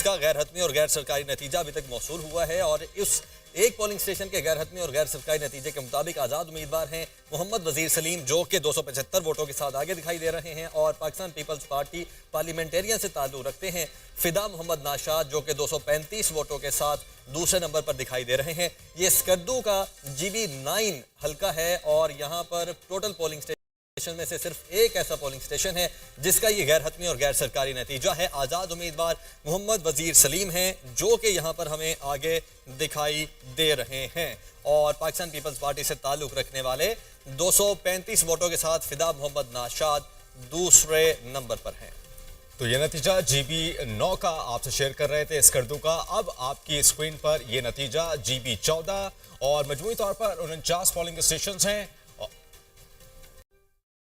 जिसका गैर हतमी और गैर सरकारी नतीजा अभी तक मौसूल हुआ है। और उस एक पोलिंग स्टेशन के गैर हतमी और गैर सरकारी नतीजे के मुताबिक आज़ाद उम्मीदवार हैं मोहम्मद वजीर सलीम, जो कि 275 वोटों के साथ आगे दिखाई दे रहे हैं। और पाकिस्तान पीपल्स पार्टी पार्लियामेंटेरियन से ताल्लुक़ रखते हैं फिदा मोहम्मद नाशाद, जो कि 235 वोटों के साथ दूसरे नंबर पर दिखाई दे रहे हैं। ये स्कर्दू का GB9 हल्का है और यहाँ पर टोटल पोलिंग स्टेशन में से सिर्फ एक ऐसा पोलिंग स्टेशन है जिसका ये गैर हतमी और गैर सरकारी नतीजा है। आज़ाद उम्मीदवार मोहम्मद वजीर सलीम हैं, जो कि यहाँ पर हमें आगे दिखाई दे रहे हैं। और पाकिस्तान पीपल्स पार्टी से ताल्लुक़ रखने वाले 235 वोटों के साथ फिदा मोहम्मद नाशाद दूसरे नंबर पर हैं। तो ये नतीजा GB9 का आपसे शेयर कर रहे थे स्कर्दू का। अब आपकी स्क्रीन पर ये नतीजा GB14 और मजमूई तौर पर 49 पोलिंग स्टेशन हैं।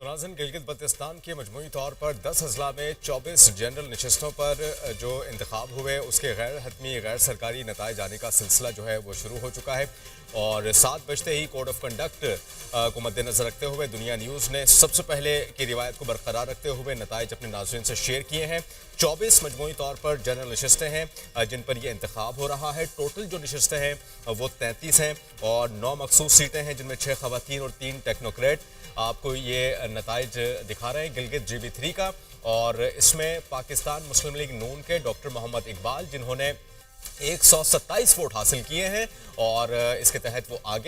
नाज़रीन, गिलगित बल्तिस्तान के मजमूई तौर पर 10 अजला में 24 जनरल नशिस्तों पर जो इंतखाब हुए उसके गैर हतमी गैर सरकारी नताइज आने का सिलसिला जो है वो शुरू हो चुका है। और 7 बजते ही कोड ऑफ कंडक्ट को मद्देनजर रखते हुए दुनिया न्यूज़ ने सबसे पहले की रिवायत को बरकरार रखते हुए नताइज अपने नाज़रीन से शेयर किए हैं। 24 मजमूई तौर पर जनरल नशिस्तें हैं जिन पर यह इंतखाब हो रहा है। टोटल जो नशिस्तें हैं वो 33 हैं और 9 मखसूस सीटें हैं जिनमें 6 ख़वातीन और 3 टेक्नोक्रेट। आपको ये नताइज दिखा रहे हैं गिलगित GB3 का। और इसमें पाकिस्तान मुस्लिम लीग नून के डॉक्टर मोहम्मद इकबाल, जिन्होंने 127 वोट हासिल किए हैं और इसके तहत वो आगे